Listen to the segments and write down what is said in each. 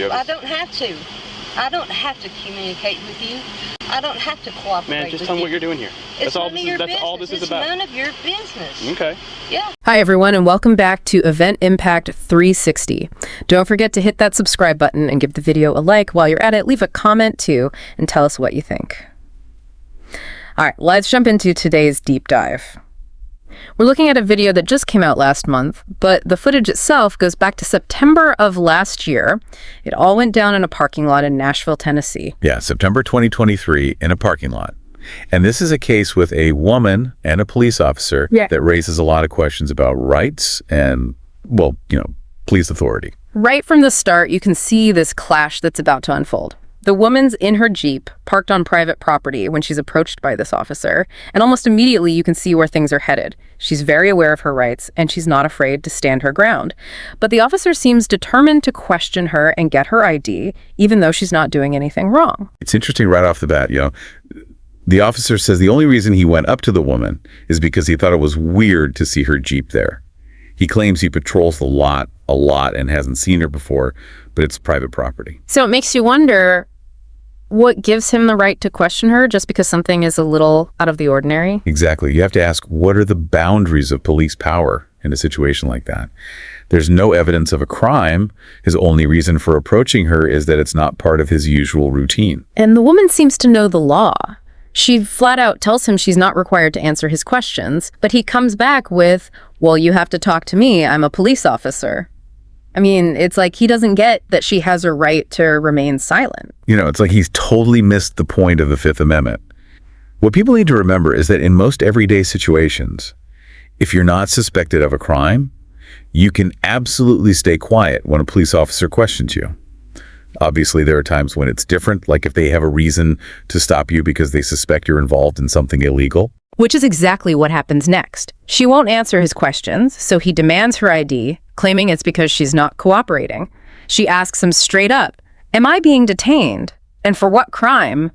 I don't have to. I don't have to communicate with you. I don't have to cooperate with you. Man, just tell me what you're doing here. That's all this is about. It's none of your business. Okay. Yeah. Hi, everyone, and welcome back to Event Impact 360. Don't forget to hit that subscribe button and give the video a like. While you're at it, leave a comment, too, and tell us what you think. All right, let's jump into today's deep dive. We're looking at a video that just came out last month, but the footage itself goes back to September of last year. It all went down in a parking lot in Nashville, Tennessee. Yeah, September 2023 in a parking lot. And this is a case with a woman and a police officer that raises a lot of questions about rights and, well, police authority. Right from the start, you can see this clash that's about to unfold. The woman's in her Jeep, parked on private property when she's approached by this officer, and almost immediately you can see where things are headed. She's very aware of her rights, and she's not afraid to stand her ground. But the officer seems determined to question her and get her ID, even though she's not doing anything wrong. It's interesting right off the bat, the officer says the only reason he went up to the woman is because he thought it was weird to see her Jeep there. He claims he patrols the lot a lot and hasn't seen her before, but it's private property. So it makes you wonder, what gives him the right to question her just because something is a little out of the ordinary? Exactly. You have to ask, what are the boundaries of police power in a situation like that? There's no evidence of a crime. His only reason for approaching her is that it's not part of his usual routine. And the woman seems to know the law. She flat out tells him she's not required to answer his questions, but he comes back with, well, you have to talk to me. I'm a police officer. I mean, it's like he doesn't get that she has a right to remain silent. It's like he's totally missed the point of the Fifth Amendment. What people need to remember is that in most everyday situations, if you're not suspected of a crime, you can absolutely stay quiet when a police officer questions you. Obviously, there are times when it's different, like if they have a reason to stop you because they suspect you're involved in something illegal. Which is exactly what happens next. She won't answer his questions, so he demands her ID, claiming it's because she's not cooperating. She asks him straight up, am I being detained? And for what crime?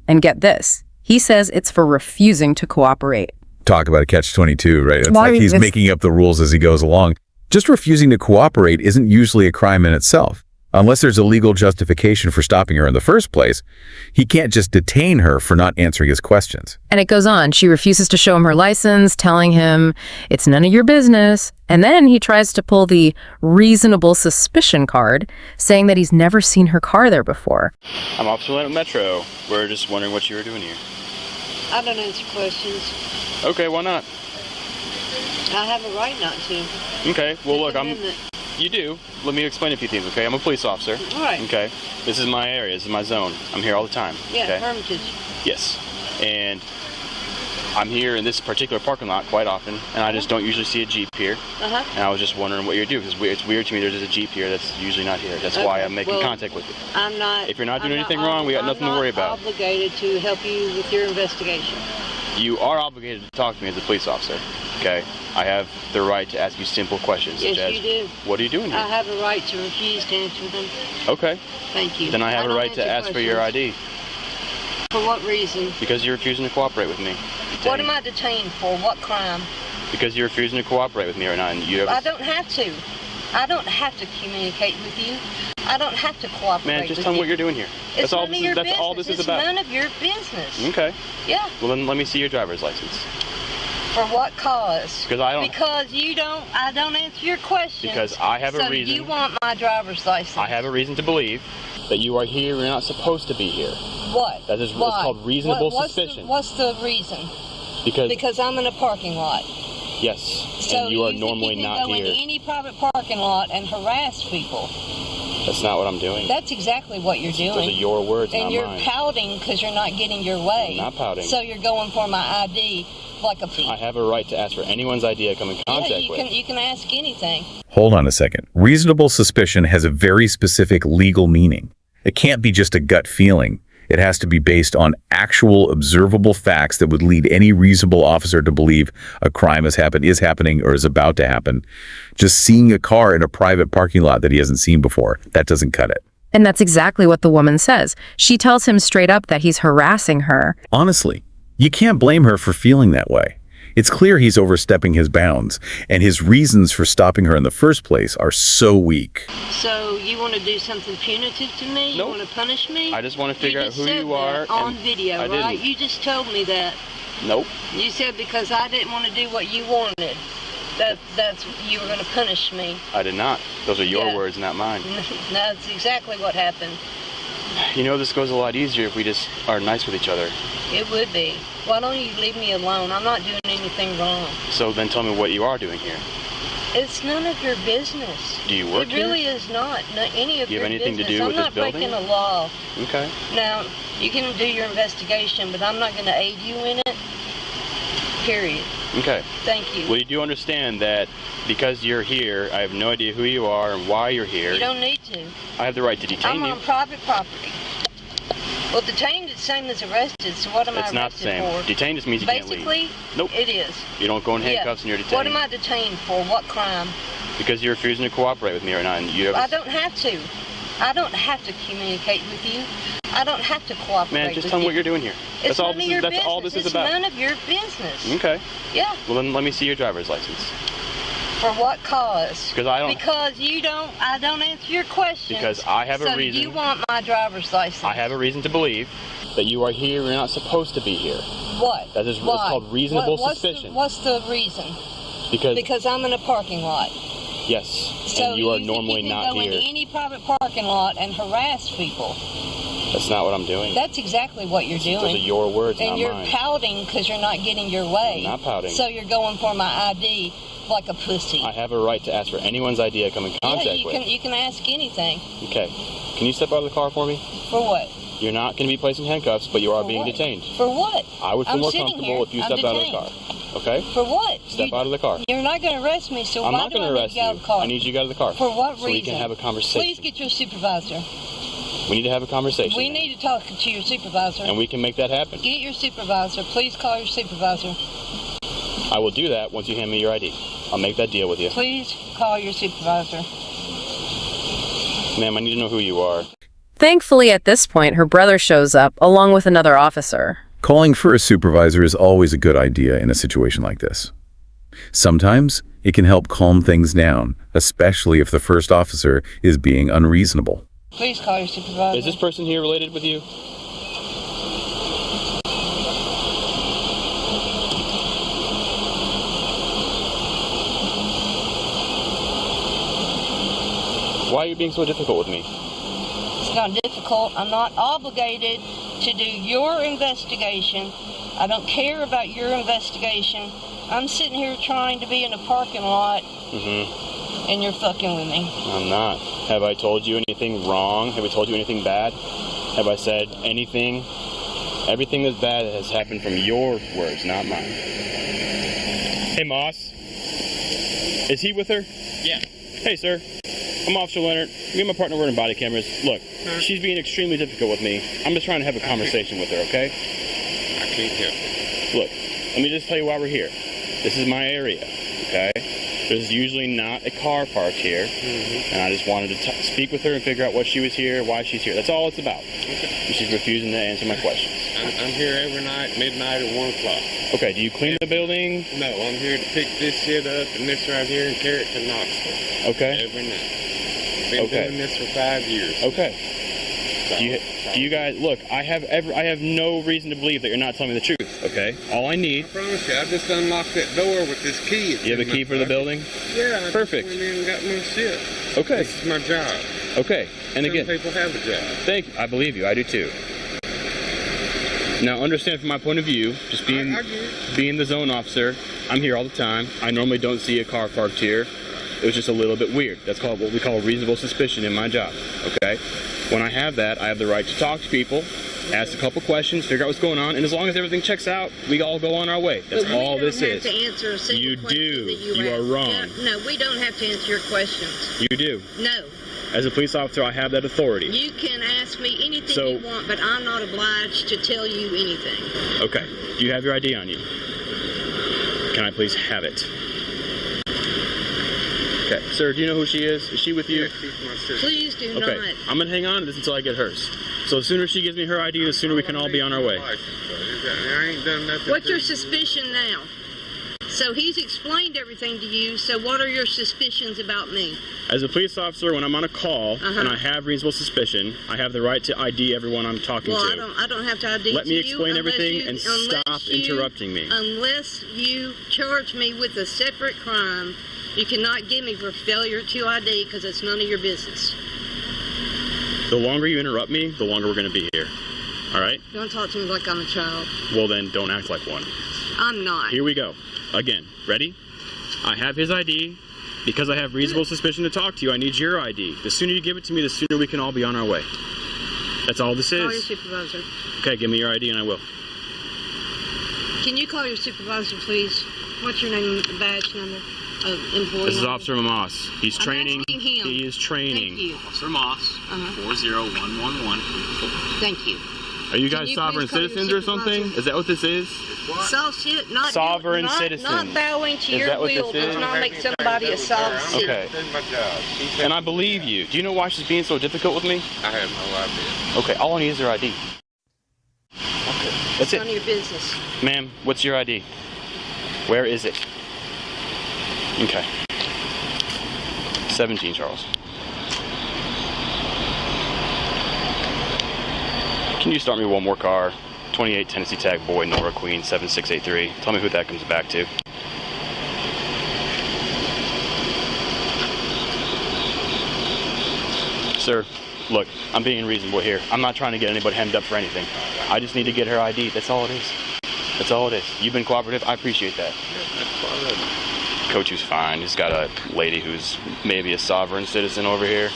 And get this, he says it's for refusing to cooperate. Talk about a catch-22, right? It's like he's making up the rules as he goes along. Just refusing to cooperate isn't usually a crime in itself. Unless there's a legal justification for stopping her in the first place, he can't just detain her for not answering his questions. And it goes on. She refuses to show him her license, telling him it's none of your business. And then he tries to pull the reasonable suspicion card, saying that he's never seen her car there before. I'm Officer Lehnert Metro. We're just wondering what you were doing here. I don't answer questions. Okay, why not? I have a right not to. Okay, well look, You do. Let me explain a few things, okay? I'm a police officer. All right. Okay. This is my area. This is my zone. I'm here all the time. Yeah, okay? Hermitage. Yes. And I'm here in this particular parking lot quite often, and I just don't usually see a Jeep here. Uh-huh. And I was just wondering what you're doing, because it's weird to me there's a Jeep here that's usually not here. That's why I'm making contact with you. I'm not... If you're not doing anything wrong, we got nothing to worry about. I'm not obligated to help you with your investigation. You are obligated to talk to me as a police officer, okay? I have the right to ask you simple questions, such as, you do. What are you doing here? I have a right to refuse to answer them. Okay. Thank you. Then I have a right to ask for your ID. For what reason? Because you're refusing to cooperate with me. What am I detained for? What crime? Because you're refusing to cooperate with me right now, and you have... I don't have to. I don't have to communicate with you. I don't have to cooperate with you. Man, just tell me what you're doing here. That's all this is about. It's none of your business. Okay. Yeah. Well, then let me see your driver's license. For what cause? Because I don't... Because I don't answer your questions. Because I have a reason... So you want my driver's license. I have a reason to believe that you are here and you're not supposed to be here. What? That is what's called reasonable suspicion. What's the reason? Because I'm in a parking lot. Yes. So and you are normally not here. You can go in any private parking lot and harass people. That's not what I'm doing. That's exactly what you're doing. Those are your words, and not you're mine. Pouting because you're not getting your way. I'm not pouting. So you're going for my ID like a thief. I have a right to ask for anyone's ID I come in contact with. You can ask anything. Hold on a second. Reasonable suspicion has a very specific legal meaning. It can't be just a gut feeling. It has to be based on actual observable facts that would lead any reasonable officer to believe a crime is happening, or is about to happen. Just seeing a car in a private parking lot that he hasn't seen before, that doesn't cut it. And that's exactly what the woman says. She tells him straight up that he's harassing her. Honestly, you can't blame her for feeling that way. It's clear he's overstepping his bounds, and his reasons for stopping her in the first place are so weak. So you want to do something punitive to me? Nope. You want to punish me? I just want to figure out who you are. On video, I right? didn't. You just told me that. Nope. You said because I didn't want to do what you wanted, that's you were going to punish me. I did not. Those are your words, not mine. That's exactly what happened. You know, this goes a lot easier if we just are nice with each other. It would be. Why don't you leave me alone? I'm not doing anything wrong. So then tell me what you are doing here. It's none of your business. Do you work here? It really is not. Any of do you your have anything business. to do I'm with not this building? breaking a law. Okay. Now, you can do your investigation, but I'm not going to aid you in it. Period. Okay. Thank you. Well, you do understand that because you're here, I have no idea who you are and why you're here. You don't need to. I have the right to detain I'm you. on private property. Well, detained is the same as arrested, so what am I It's arrested not the same. for? Detained just means you can't Basically, leave. Nope. it is. You don't go in handcuffs and you're detained. What am I detained for? What crime? Because you're refusing to cooperate with me right now, and you have. I don't have to. I don't have to communicate with you. I don't have to cooperate Man, with just you. tell me what you're doing here. It's That's all none this of is. your That's business. all this is It's about. none of your business. Okay. Yeah. Well, then let me see your driver's license. For what cause? Because I don't. Because you don't. I don't answer your questions. Because I have a so reason. you want my driver's license? I have a reason to believe that you are here. You're not supposed to be here. What? That is Why? it's called reasonable What's suspicion. What's the reason? Because I'm in a parking lot. yes, So and you are think normally you can not go here. into any private parking lot and harass people? That's not what I'm doing. That's exactly what you're doing. Those are your words, and not you're mine. pouting because you're not getting your way. I'm not pouting. So you're going for my ID like a pussy. I have a right to ask for anyone's ID I come in contact with. You can ask anything. Okay. Can you step out of the car for me? For what? You're not going to be placed in handcuffs, but you are For being what? detained. For what? I would feel I'm more sitting comfortable here. if you I'm stepped out of the car. detained. Okay? For what? Step out of the car. You're not going to arrest me, so I'm why not do going I to need arrest to get out you. of the car? I need you to get out of the car. For what so reason? we can have a conversation. Please get your supervisor. We need to have a conversation. We then. need to talk to your supervisor. And we can make that happen. Get your supervisor. Please call your supervisor. I will do that once you hand me your ID. I'll make that deal with you. Please call your supervisor. Ma'am, I need to know who you are. Thankfully, at this point, her brother shows up, along with another officer. Calling for a supervisor is always a good idea in a situation like this. Sometimes it can help calm things down, especially if the first officer is being unreasonable. Please call your supervisor. Is this person here related with you? Why are you being so difficult with me? It's not difficult. I'm not obligated to do your investigation. I don't care about your investigation. I'm sitting here trying to be in a parking lot, and you're fucking with me. I'm not. Have I told you anything wrong? Have I told you anything bad? Have I said anything? Everything that's bad has happened from your words, not mine. Hey, Moss. Is he with her? Yeah. Hey, sir. I'm Officer Lehnert. Me and my partner were in body cameras. Look, she's being extremely difficult with me. I'm just trying to have a conversation with her, okay? I can't help it. Look, let me just tell you why we're here. This is my area, okay? There's usually not a car parked here, and I just wanted to speak with her and figure out what she was here, why she's here. That's all it's about. Okay. And she's refusing to answer my questions. I'm here every night, midnight at 1 o'clock. Okay, do you clean the building? No, I'm here to pick this shit up and this right here and carry it to Knoxville. Okay. Every night. Been Okay. doing this for 5 years. Okay. Do you guys look? I have no reason to believe that you're not telling me the truth. Okay. All I need. I promise you, I just unlocked that door with this key. You have a key for the building? Yeah. I Perfect. Just went in and got my shit. Okay. This is my job. Okay. And Some again, people have a job. thank you. I believe you. I do too. Now, understand from my point of view, just being I get it. being the zone officer, I'm here all the time. I normally don't see a car parked here. It was just a little bit weird. That's called what we call reasonable suspicion in my job. Okay? When I have that, I have the right to talk to people, ask a couple questions, figure out what's going on, and as long as everything checks out, we all go on our way. That's But all we this don't is. have to answer a single You question do. that You are ask. wrong. No, we don't have to answer your questions. You do. No. As a police officer, I have that authority. You can ask me anything So- you want, but I'm not obliged to tell you anything. Okay. Do you have your ID on you? Can I please have it? Okay. Sir, do you know who she is? Is she with you? Yes, she's my sister. Please do Okay. not. I'm going to hang on to this until I get hers. So the sooner she gives me her ID, the sooner we can all be on our way. I ain't done nothing. What's to your you. suspicion now? So he's explained everything to you, so what are your suspicions about me? As a police officer, when I'm on a call and I have reasonable suspicion, I have the right to ID everyone I'm talking to. I don't have to ID Let me you explain unless everything and stop interrupting me. Unless you charge me with a separate crime, you cannot give me for failure to ID because it's none of your business. The longer you interrupt me, the longer we're going to be here. All right? Don't talk to me like I'm a child. Well, then don't act like one. I'm not. Here we go. Again, ready? I have his ID. Because I have reasonable suspicion to talk to you, I need your ID. The sooner you give it to me, the sooner we can all be on our way. That's all this is. Call your supervisor. Okay, give me your ID and I will. Can you call your supervisor, please? What's your name, badge number of employee? This is number? Officer Moss. He's training. asking him. He is training. Thank you. Officer Moss, 40111. Thank you. Are you Can guys you sovereign please call your citizens or something? supervisor? Is that what this is? Soft shit, not Sovereign not, citizen. Not bowing to Is your that what will this is? does not make somebody a soft citizen. Okay. Doing my job. And I believe you. Do you know why she's being so difficult with me? I have no idea. Okay, all I need is her ID. Okay, that's None of it. your business. Ma'am, what's your ID? Where is it? Okay. 17, Charles. Can you start me one more car? 28 Tennessee Tag Boy, Nora Queen, 7683. Tell me who that comes back to. Sir, look, I'm being reasonable here. I'm not trying to get anybody hemmed up for anything. I just need to get her ID. That's all it is. That's all it is. You've been cooperative. I appreciate that. Coach who's fine. He's got a lady who's maybe a sovereign citizen over here.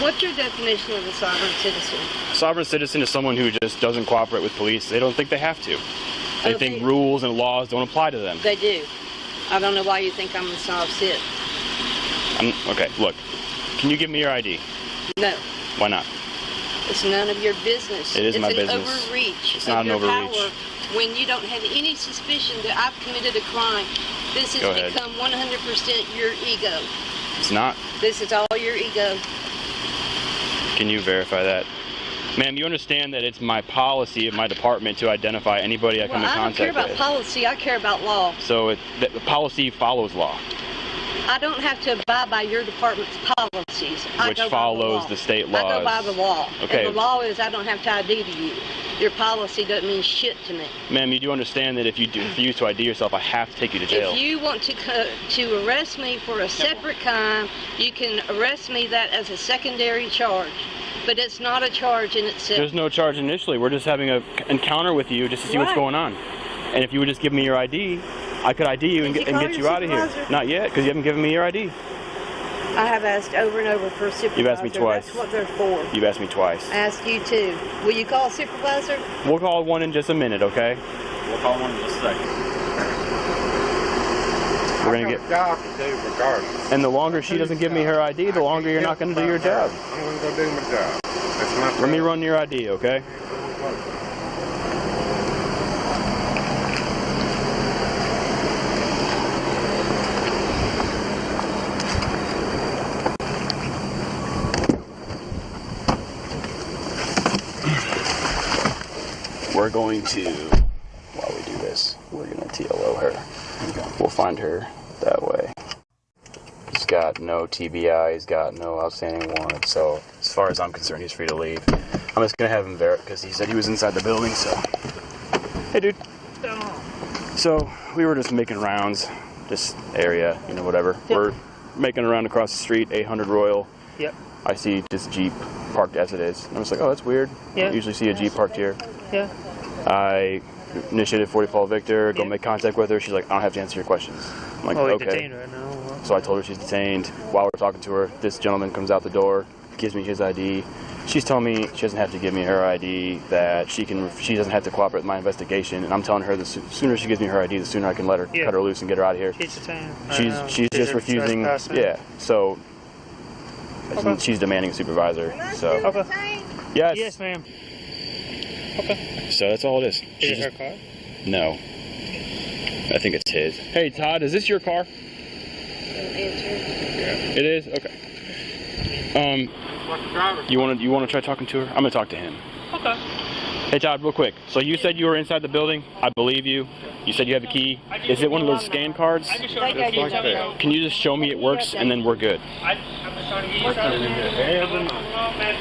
What's your definition of a sovereign citizen? Sovereign citizen is someone who just doesn't cooperate with police. They don't think they have to. They Okay. think rules and laws don't apply to them. They do. I don't know why you think I'm a soft sit. Okay, look. Can you give me your ID? No. Why not? It's none of your business. It is my business. It's an overreach. It's not of an your overreach. Power when you don't have any suspicion that I've committed a crime. This has Go ahead. become 100% your ego. It's not. This is all your ego. Can you verify that? Ma'am, you understand that it's my policy of my department to identify anybody I come in I don't care contact about with. policy. I care about law. So the policy follows law, I don't have to abide by your department's policies. I which go by follows law. the state I laws. go by the law. Okay. And the law is I don't have to ID to you. Your policy doesn't mean shit to me. Ma'am, you do understand that if you refuse to ID yourself, I have to take you to jail. If you want to arrest me for a separate crime, you can arrest me that as a secondary charge. But it's not a charge in itself. There's no charge initially. We're just having an encounter with you just to see what's Right. going on. And if you would just give me your ID, I could ID you and Did get, you and call get your you out of here. supervisor? Not yet, because you haven't given me your ID. I have asked over and over for a supervisor. You've asked me twice. That's what they're for. You've asked me twice. I asked you too. Will you call a supervisor? We'll call one in just a minute, okay? We'll call one in just a second. We're I gonna got a job to do regardless. And the longer she doesn't give me her ID, the longer you're not gonna do your job. I'm gonna go do my job. That's my Let me job. run your ID, okay? We're going to, while we do this, we're gonna TLO her. We'll find her that way. He's got no TBI, he's got no outstanding warrant, so as far as I'm concerned, he's free to leave. I'm just gonna have him verify, because he said he was inside the building, so. Hey dude. So, we were just making rounds, this area, you know, whatever. Yep. We're making a round across the street, 800 Royal. Yep. I see this Jeep parked as it is. And I was like, oh, that's weird. I Yeah. don't usually see a Jeep parked here. Yeah. I initiated 40 Victor, go Yeah. make contact with her. She's like, I don't have to answer your questions. I'm like, Oh, you're okay. detained right now. Well, So I told her she's detained. While we're talking to her, this gentleman comes out the door, gives me his ID. She's telling me she doesn't have to give me her ID, that she doesn't have to cooperate with my investigation. And I'm telling her the sooner she gives me her ID, the sooner I can let her Yeah. cut her loose and get her out of here. she's detained. She's just refusing. Yeah. So Okay. she's demanding a supervisor. So Okay. yes. Yes, ma'am. Okay. So that's all it is. She Is it her just- car? No. I think it's his. Hey Todd, is this your car? It is? Okay. What's the driver? You wanna try talking to her? I'm gonna talk to him. Okay. Hey Todd, real quick. So you said you were inside the building. I believe you. You said you have the key. Is it one of those scan cards? Like I do. like that. Can you just show me it works and then we're good? Every night.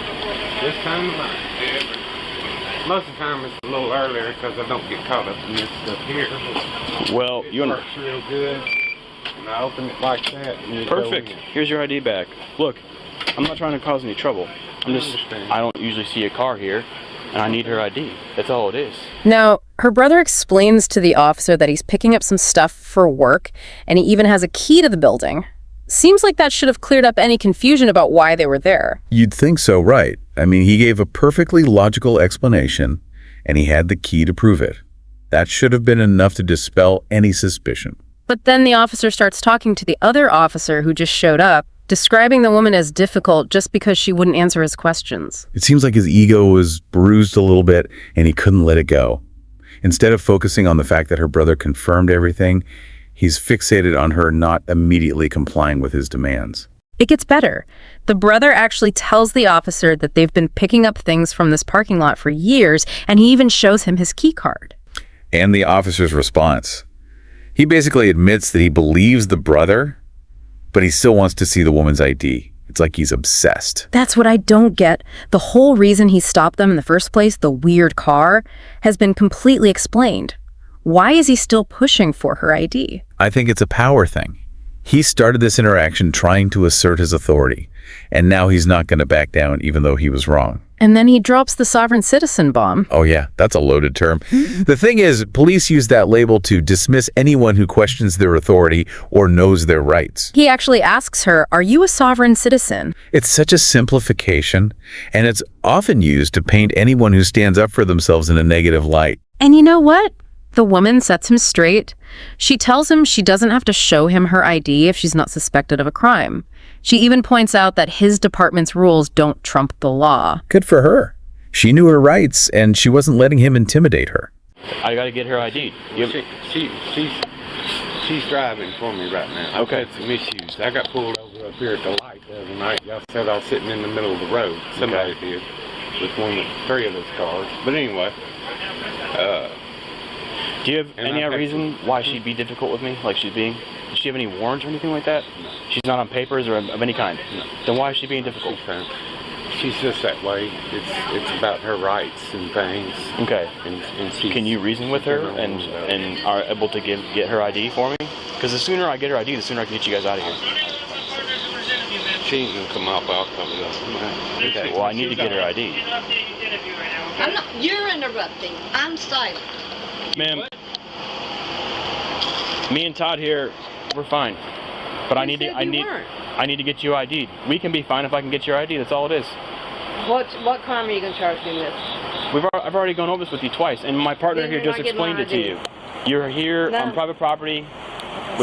This time of night. Most of the time it's a little earlier because I don't get caught up in this stuff here. Well, It you works real good. And I open it like that. And you go perfect. in. Here's your ID back. Look, I'm not trying to cause any trouble. I don't usually see a car here, and I need her ID. That's all it is. Now, her brother explains to the officer that he's picking up some stuff for work, and he even has a key to the building. Seems like that should have cleared up any confusion about why they were there. You'd think so, right? I mean, he gave a perfectly logical explanation, and he had the key to prove it. That should have been enough to dispel any suspicion. But then the officer starts talking to the other officer who just showed up, describing the woman as difficult just because she wouldn't answer his questions. It seems like his ego was bruised a little bit, and he couldn't let it go. Instead of focusing on the fact that her brother confirmed everything, he's fixated on her not immediately complying with his demands. It gets better. The brother actually tells the officer that they've been picking up things from this parking lot for years, and he even shows him his key card. And the officer's response. He basically admits that he believes the brother, but he still wants to see the woman's ID. It's like he's obsessed. That's what I don't get. The whole reason he stopped them in the first place, the weird car, has been completely explained. Why is he still pushing for her ID? I think it's a power thing. He started this interaction trying to assert his authority, and now he's not going to back down even though he was wrong. And then he drops the sovereign citizen bomb. Oh yeah, that's a loaded term. The thing is, police use that label to dismiss anyone who questions their authority or knows their rights. He actually asks her, "Are you a sovereign citizen?" It's such a simplification, and it's often used to paint anyone who stands up for themselves in a negative light. And you know what? The woman sets him straight. She tells him she doesn't have to show him her ID if she's not suspected of a crime. She even points out that his department's rules don't trump the law. Good for her. She knew her rights, and she wasn't letting him intimidate her. I gotta get her ID. She's driving for me right now. Okay. I've had some issues. I got pulled over up here at the light the other night. Y'all said I was sitting in the middle of the road. Somebody did. With three of those cars. But anyway, Do you have And any I've had reason why she'd be difficult with me? Like does she have any warrants or anything like that? No. She's not on papers or of any kind? No. Then why is she being difficult? she's just that way. It's about her rights and things. Okay. And she's, Can you reason with her and are able to get her ID for me? Because the sooner I get her ID, the sooner I can get you guys out of here. She ain't gonna come up. I'll come up. Okay. Well, I need to get her ID. I'm not. You're interrupting. I'm silent. Ma'am, me and Todd here, we're fine. But I need to get you ID'd. We can be fine if I can get your ID. That's all it is. What crime are you going to charge me with? I've already gone over this with you twice, and my partner Then here you're just not getting explained my it to ID. you. You're here No. on private property.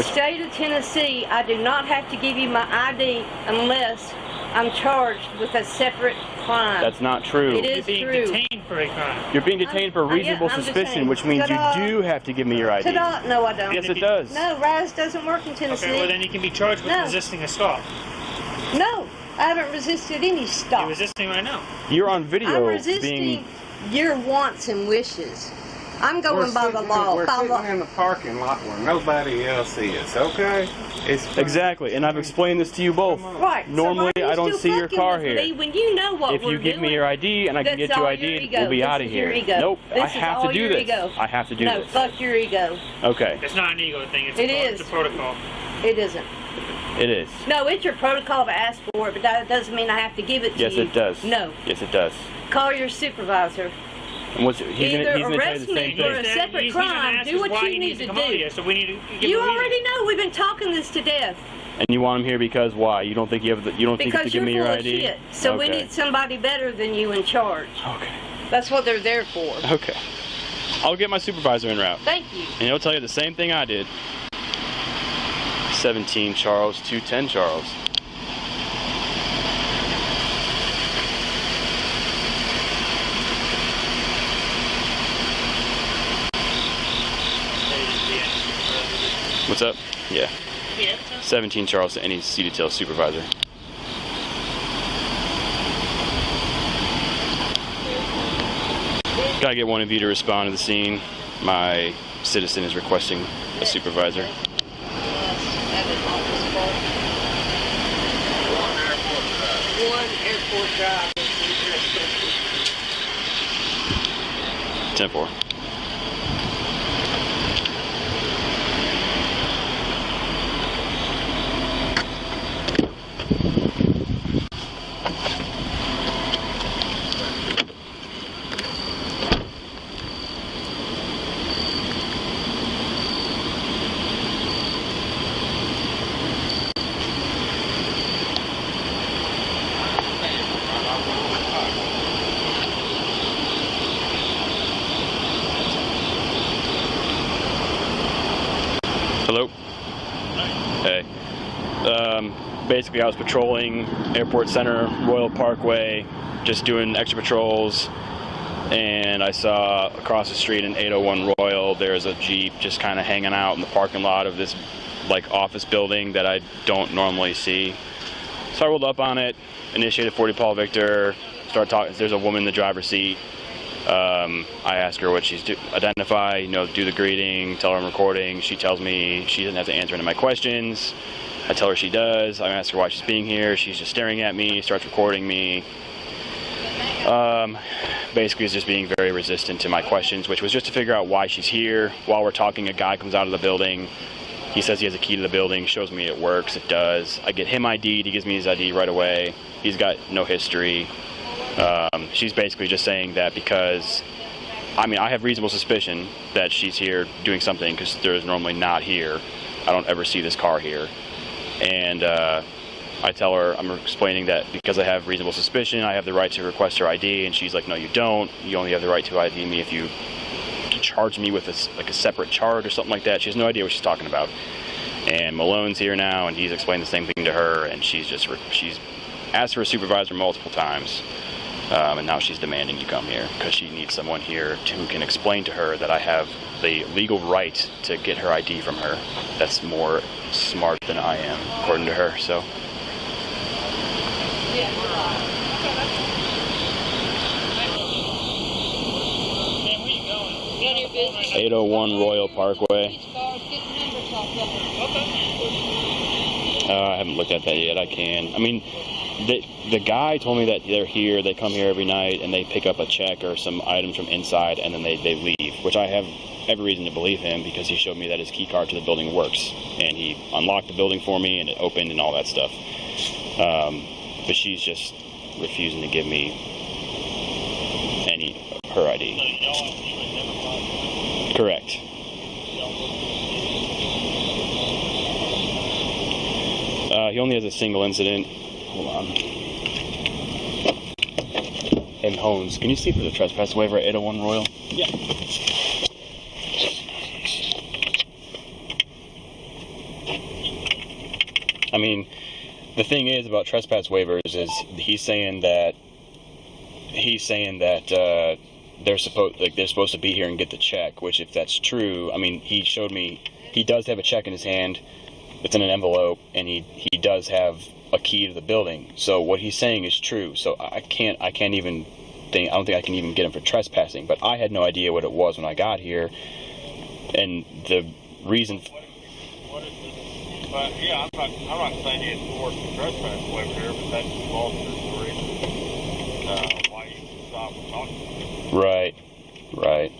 State of Tennessee, I do not have to give you my ID unless I'm charged with a separate crime. That's not true. It is Being true. detained for a crime. You're being detained for reasonable I'm just suspicion, saying. which means you Ta-da. do have to give me your ID. Ta-da. No, I don't. Yes, it does. No, RISE doesn't work in Tennessee. Okay, well then you can be charged with No. resisting a stop. No, I haven't resisted any stop. You're resisting right now. You're on video I'm resisting being. your wants and wishes. I'm going by the law. We're By sitting law. in the parking lot where nobody else is. Okay. It's Exactly, and I've explained this to you both. Right. Normally, so why are you I don't still see your fucking car with here. me when you know what If we're you give me doing? your ID and I can That's get you all ID, your ego. we'll be This out of is your here. ego. Nope, This I is have all to do your this. ego. I have to do No, this. fuck your ego. Okay, It's not an ego thing. It's It it's is. a protocol. It isn't. it is. No, it's your protocol to ask for it, but that doesn't mean I have to give it to Yes, you. it does. No. Yes, it does. Call your supervisor. And he's Either gonna tell you arrest the me same for thing. a separate He's gonna crime. ask Do us what why you he need needs to come out do. here, so we need to give You him a reason. already know we've been talking this to death. And you want him here because why? You don't think you have the, you don't think you have to Because give you're me full your of ID? shit. So we Okay. need somebody better than you in charge. Okay. That's what they're there for. Okay. I'll get my supervisor en route, Thank you. and he'll tell you the same thing I did. 17 Charles, 210 Charles. What's up? Yeah. 17 Charles to any C detail supervisor. Gotta get one of you to respond to the scene. My citizen is requesting a supervisor. Yes, that is office call. One airport drive is interested. 10-4. Hello? Hey. Basically, I was patrolling Airport Center, Royal Parkway, just doing extra patrols, and I saw across the street in 801 Royal, there's a Jeep just kind of hanging out in the parking lot of this like office building that I don't normally see. So I rolled up on it, initiated 40 Paul Victor, started talking. There's a woman in the driver's seat. I ask her what she's identify, do the greeting, tell her I'm recording. She tells me she doesn't have to answer any of my questions. I tell her she does. I ask her why she's being here. She's just staring at me, starts recording me. Basically is just being very resistant to my questions, which was just to figure out why she's here. While we're talking, a guy comes out of the building. He says he has a key to the building, shows me it works, it does. I get him ID'd, he gives me his ID right away. He's got no history. She's basically just saying that because, I have reasonable suspicion that she's here doing something because there's normally not here. I don't ever see this car here. And I tell her, I'm explaining that because I have reasonable suspicion, I have the right to request her ID, and she's like, no, you don't. You only have the right to ID me if you charge me with a separate charge or something like that. She has no idea what she's talking about. And Malone's here now, and he's explained the same thing to her, and she's asked for a supervisor multiple times. And now she's demanding you come here because she needs someone here who can explain to her that I have the legal right to get her ID from her. That's more smart than I am, according to her. So. Yeah. 801 Royal Parkway. I haven't looked at that yet. I can. The guy told me that they're here, they come here every night, and they pick up a check or some items from inside, and then they leave, which I have every reason to believe him because he showed me that his key card to the building works, and he unlocked the building for me, and it opened and all that stuff. But she's just refusing to give me her ID. Correct. He only has a single incident. Hold on. And Holmes, can you see for the trespass waiver at 801 Royal? Yeah. The thing is about trespass waivers is he's saying that they're supposed to be here and get the check, which if that's true, he showed me he does have a check in his hand. It's in an envelope, and he does have a key to the building. So what he's saying is true. So I don't think I can even get him for trespassing. But I had no idea what it was when I got here, and the reason. What is this? But yeah, I'm not saying he enforced the trespass waiver here, but that's also the reason why you stop talking. Right.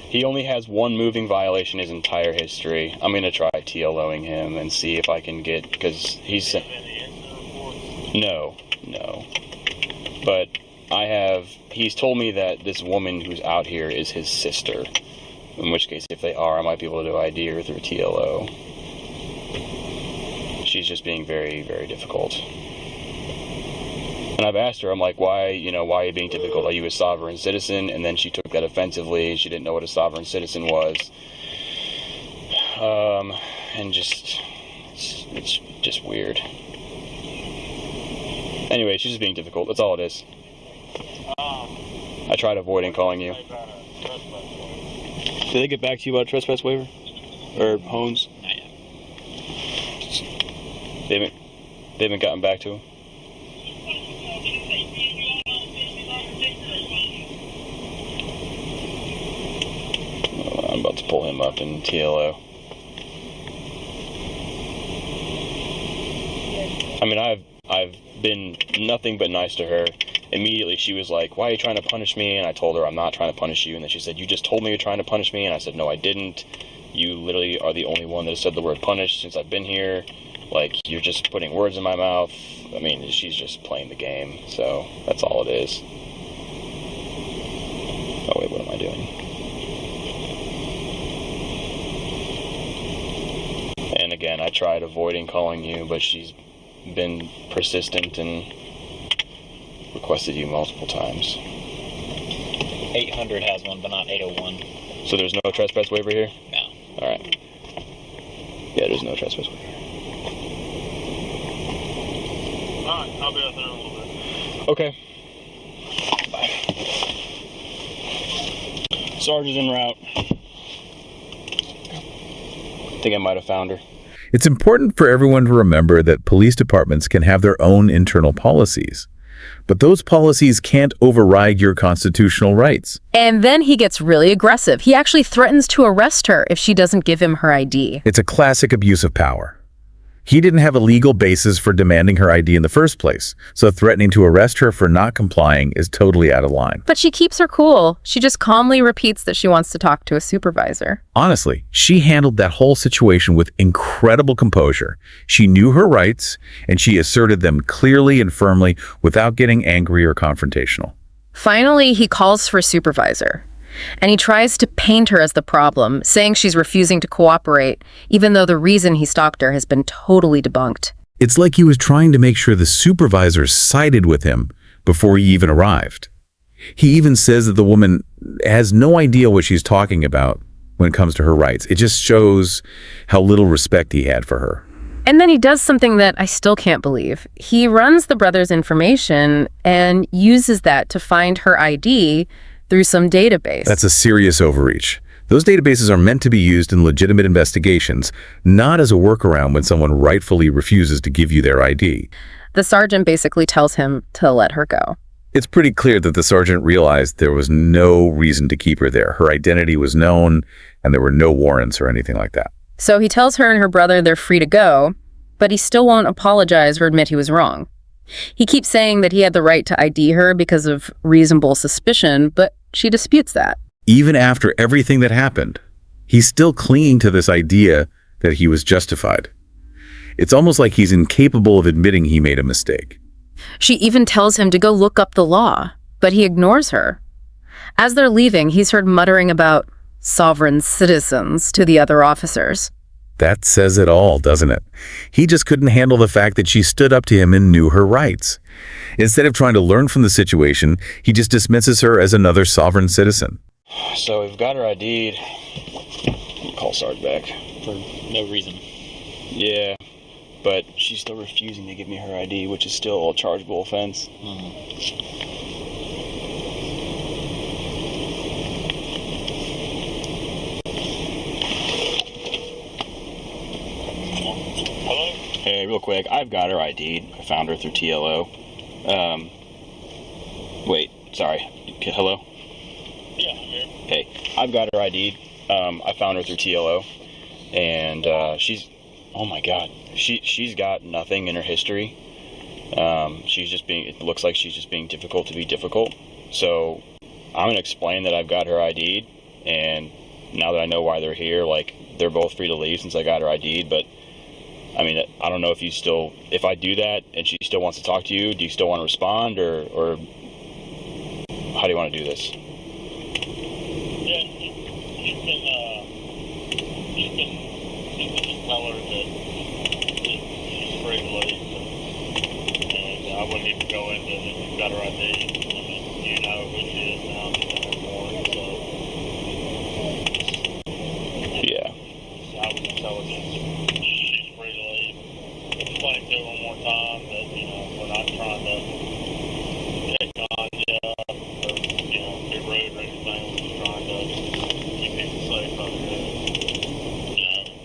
He only has one moving violation his entire history. I'm going to try TLOing him and see if I can get, because he's... No. But he's told me that this woman who's out here is his sister. In which case, if they are, I might be able to ID her through TLO. She's just being very, very difficult. And I've asked her, I'm like, why are you being difficult? Are you a sovereign citizen? And then she took that offensively. She didn't know what a sovereign citizen was. And it's just weird. Anyway, she's just being difficult. That's all it is. I tried avoiding calling you. Did they get back to you about a trespass waiver? Or Holmes? They haven't gotten back to him? I'm about to pull him up in TLO. I mean, I've been nothing but nice to her. Immediately she was like, why are you trying to punish me? And I told her, I'm not trying to punish you. And then she said, you just told me you're trying to punish me. And I said, no, I didn't. You literally are the only one that has said the word punish since I've been here. Like, you're just putting words in my mouth. I mean, she's just playing the game. So that's all it is. Oh wait, what am I doing? And again, I tried avoiding calling you, but she's been persistent and requested you multiple times. 800 has one, but not 801. So there's no trespass waiver here? No. Alright. Yeah, there's no trespass waiver. Alright, I'll be out there in a little bit. Okay. Bye. Sarge is en route. I think I might have found her. It's important for everyone to remember that police departments can have their own internal policies, but those policies can't override your constitutional rights. And then he gets really aggressive. He actually threatens to arrest her if she doesn't give him her ID. It's a classic abuse of power. He didn't have a legal basis for demanding her ID in the first place, so threatening to arrest her for not complying is totally out of line. But she keeps her cool. She just calmly repeats that she wants to talk to a supervisor. Honestly, she handled that whole situation with incredible composure. She knew her rights, and she asserted them clearly and firmly without getting angry or confrontational. Finally, he calls for a supervisor. And he tries to paint her as the problem, saying she's refusing to cooperate, even though the reason he stalked her has been totally debunked. It's like he was trying to make sure the supervisor sided with him before he even arrived. He even says that the woman has no idea what she's talking about when it comes to her rights. It just shows how little respect he had for her. And then he does something that I still can't believe. He runs the brothers' information and uses that to find her ID through some database. That's a serious overreach. Those databases are meant to be used in legitimate investigations, not as a workaround when someone rightfully refuses to give you their ID. The sergeant basically tells him to let her go. It's pretty clear that the sergeant realized there was no reason to keep her there. Her identity was known, and there were no warrants or anything like that. So he tells her and her brother they're free to go, but he still won't apologize or admit he was wrong. He keeps saying that he had the right to ID her because of reasonable suspicion, but she disputes that. Even after everything that happened, he's still clinging to this idea that he was justified. It's almost like he's incapable of admitting he made a mistake. She even tells him to go look up the law, but he ignores her. As they're leaving, he's heard muttering about sovereign citizens to the other officers. That says it all, doesn't it? He just couldn't handle the fact that she stood up to him and knew her rights. Instead of trying to learn from the situation, he just dismisses her as another sovereign citizen. So we've got her ID'd. Call Sarge back. For no reason. Yeah, but she's still refusing to give me her ID, which is still a chargeable offense. Hello? Hey, real quick, I've got her ID'd. I found her through TLO. Wait, sorry. Hello? Yeah, I'm here. Hey, I've got her ID'd. I found her through TLO. And she's, oh my God, she's got nothing in her history. It looks like she's just being difficult to be difficult. So I'm gonna explain that I've got her ID'd, and now that I know why they're here, like, they're both free to leave since I got her ID'd, but I mean, I don't know if I do that and she still wants to talk to you, do you still want to respond, or how do you want to do this? Yeah, you can just tell her that she's free to leave. And I wouldn't even go into it if you've got her ID. I mean, you know who she is now. Yeah. So I would just tell her that she's free to leave. Explain to her one more time that, we're not trying to pick on you or, be rude or anything. We're just trying to keep people safe out here.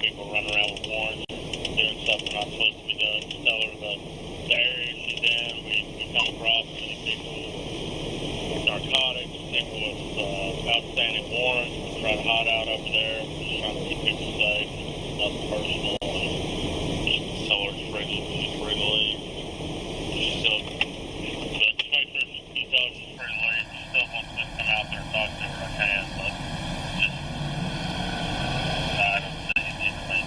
People running around with warrants and doing stuff they're not supposed to be doing. Just tell her that the area she's in, we come across many people with narcotics, people with outstanding warrant, trying to hide out over there, just trying to keep people safe, nothing personal, and just tell her she's free to leave. She's still, but just make sure you tell her she's free to leave. She still wants me to come out there and talk to her, I can, but just, I don't see anything.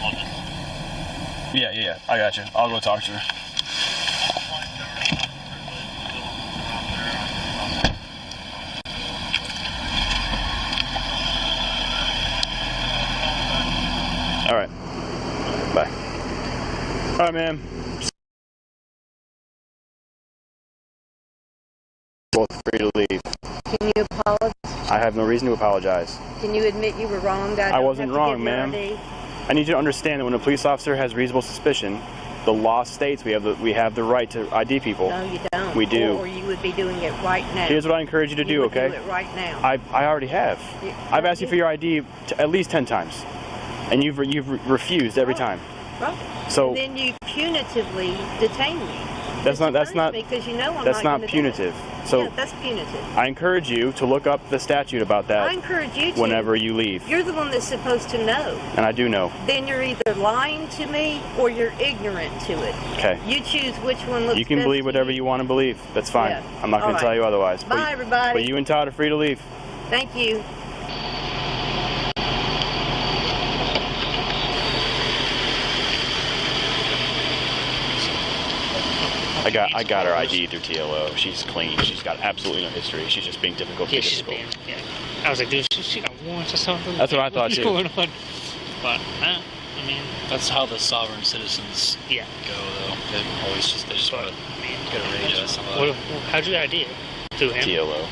We'll just, Yeah, I got you. I'll go talk to her. All right. Bye. All right, ma'am. Both free to leave. Can you apologize? I have no reason to apologize. Can you admit you were wrong? I wasn't wrong, ma'am. I need you to understand that when a police officer has reasonable suspicion, the law states we have the right to ID people. No, you don't. We do. Or you would be doing it right now. Here's what I encourage you to do, okay? Do it right now. I already have. I've asked you for your ID at least 10 times, and you've refused every time. Right. So And then you punitively detain me. that's not Because you know I'm that's not not punitive. Yeah, So that's punitive. I encourage you to look up the statute about I that encourage you to. whenever you leave, You're the one that's supposed to know. and I do know. Then you're either lying to me or you're ignorant to it. Okay. You choose which one looks You can best believe to whatever you want to believe. That's fine. Yeah. I'm not going All to tell right. you otherwise. Bye, everybody. But you and Todd are free to leave. Thank you. I got her ID through TLO. She's clean. She's got absolutely no history. She's just being difficult. Yeah, she's being. Yeah. I was like, dude, she got warrants or something. That's what I thought, What's too. going on? But I mean, That's how the sovereign citizens yeah. go, though. They just want to get a rage out of somebody. How'd you ID it? Through him? TLO.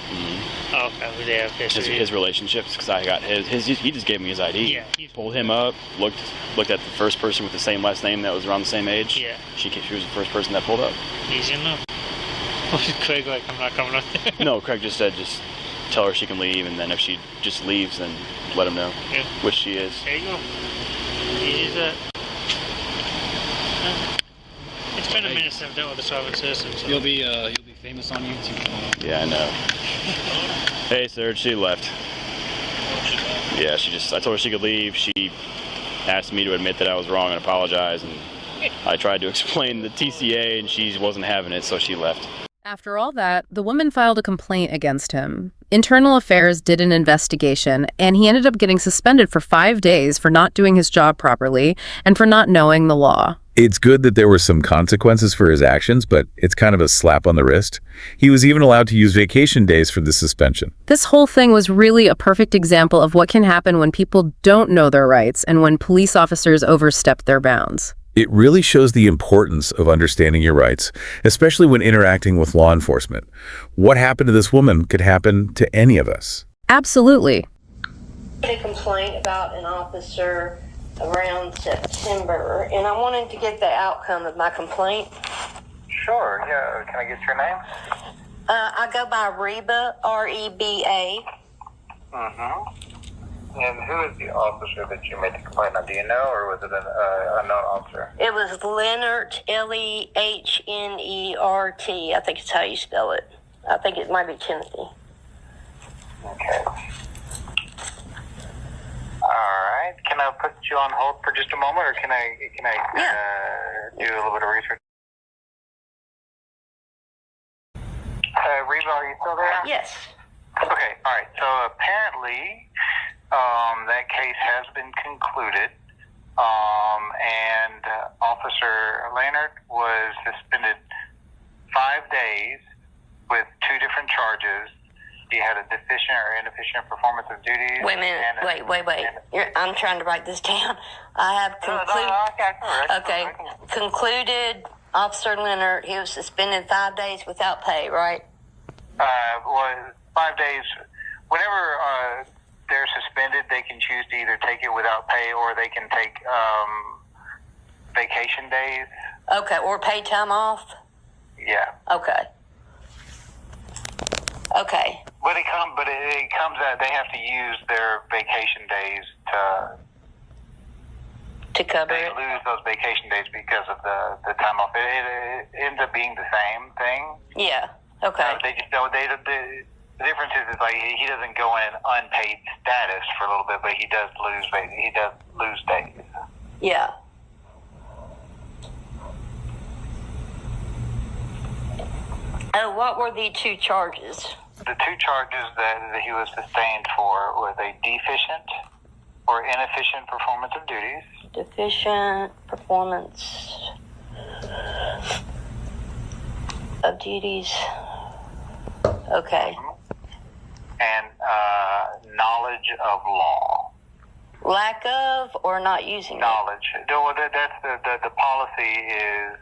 Oh, okay. Yeah, okay. So His relationships, because I got his. He just gave me his ID. Yeah. Pulled him up. Looked at the first person with the same last name that was around the same age. Yeah. She was the first person that pulled up. Easy enough. Craig, like, I'm not coming up there. No, Craig just said just tell her she can leave, and then if she just leaves, then let him know. Yeah. Which she is. There you go. Easy as that. It's been a minute since I've dealt with the sovereign citizen. So. You'll be famous on YouTube. Yeah, I know. Hey, Serge, she left. Yeah, I told her she could leave. She asked me to admit that I was wrong and apologize, and I tried to explain the TCA, and she wasn't having it, so she left. After all that, the woman filed a complaint against him. Internal Affairs did an investigation, and he ended up getting suspended for 5 days for not doing his job properly and for not knowing the law. It's good that there were some consequences for his actions, but it's kind of a slap on the wrist. He was even allowed to use vacation days for the suspension. This whole thing was really a perfect example of what can happen when people don't know their rights and when police officers overstep their bounds. It really shows the importance of understanding your rights, especially when interacting with law enforcement. What happened to this woman could happen to any of us. Absolutely. A complaint about an officer around September, and I wanted to get the outcome of my complaint. Sure, yeah. Can I get your name? I go by Reba, R-E-B-A. Mm-hmm. And who is the officer that you made the complaint on? Do you know, or was it an unknown officer? It was Lehnert, L-E-H-N-E-R-T. I think it's how you spell it. I think it might be Timothy. Okay. All right. Can I put you on hold for just a moment, or can I do a little bit of research? Reba, are you still there? Yes. Okay. All right. So apparently, that case has been concluded, and Officer Lehnert was suspended 5 days with 2 different charges. He had a deficient or inefficient performance of duties. Wait a minute. Wait. I'm trying to write this down. I have concluded. Okay. Concluded, Officer Lehnert, he was suspended 5 days without pay, right? Was 5 days. Whenever they're suspended, they can choose to either take it without pay or they can take vacation days. Okay, or paid time off? Yeah. Okay. But it comes out they have to use their vacation days To cover they it? lose those vacation days because of the time off. It ends up being the same thing. Yeah. Okay. They just don't. They The difference is like he doesn't go in unpaid status for a little bit, but he does lose days. Yeah. Oh, what were the two charges? The two charges that he was sustained for was a deficient or inefficient performance of duties. Deficient performance of duties. Okay. And knowledge of law. Lack of or not using knowledge. That's the policy is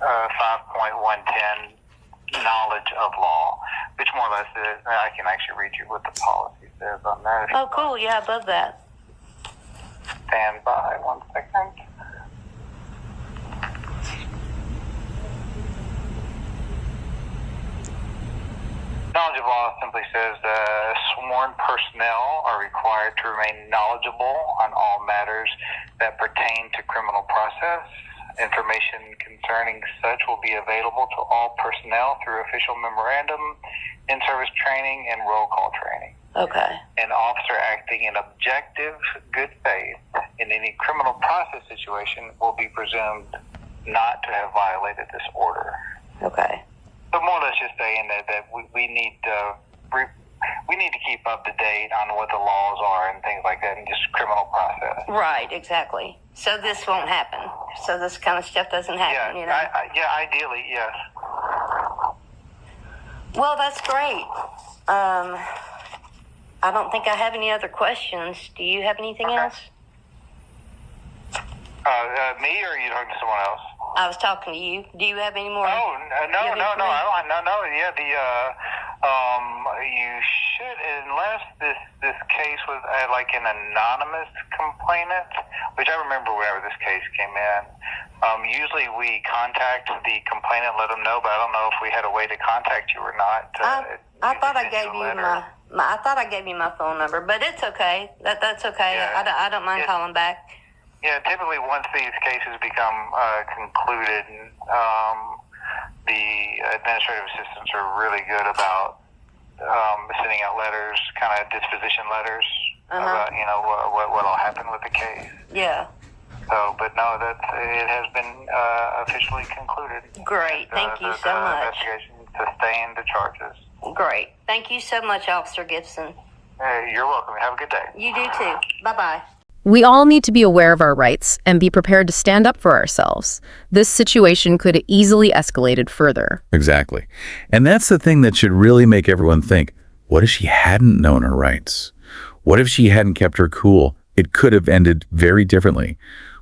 5.110 knowledge of law, which more or less is, I can actually read you what the policy says on that. Oh, cool. Yeah, I love that. Stand by 1 second. Knowledge of law simply says sworn personnel are required to remain knowledgeable on all matters that pertain to criminal process. Information concerning such will be available to all personnel through official memorandum, in-service training, and roll call training. Okay. An officer acting in objective good faith in any criminal process situation will be presumed not to have violated this order. Okay. So more or less just saying that we need to keep up to date on what the laws are and things like that, and just criminal process. Right, exactly. So this won't happen. So this kind of stuff doesn't happen, you know? Ideally, yes. Well, that's great. I don't think I have any other questions. Do you have anything else? Me, or are you talking to someone else? I was talking to you. Do you have any more? No. I don't. No. Yeah, you should, unless this case was like an anonymous complainant, which I remember whenever this case came in. Usually we contact the complainant, let them know, but I don't know if we had a way to contact you or not. I thought I gave you I thought I gave you my phone number, but it's okay. That's okay. Yeah. I don't mind calling back. Yeah, typically once these cases become concluded, the administrative assistants are really good about sending out letters, kind of disposition letters, about what'll happen with the case. Yeah. So, but no, it has been officially concluded. Great, thank you so much. Investigation sustained the charges. Great, thank you so much, Officer Gibson. You're welcome. Have a good day. You do too. Bye-bye. We all need to be aware of our rights and be prepared to stand up for ourselves. This situation could have easily escalated further. Exactly. And that's the thing that should really make everyone think, what if she hadn't known her rights? What if she hadn't kept her cool? It could have ended very differently.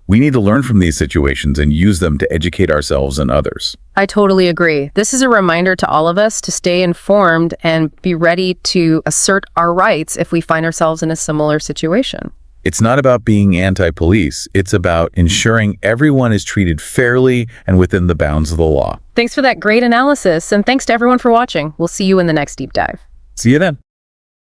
We need to learn from these situations and use them to educate ourselves and others. I totally agree. This is a reminder to all of us to stay informed and be ready to assert our rights if we find ourselves in a similar situation. It's not about being anti-police. It's about ensuring everyone is treated fairly and within the bounds of the law. Thanks for that great analysis, and thanks to everyone for watching. We'll see you in the next deep dive. See you then.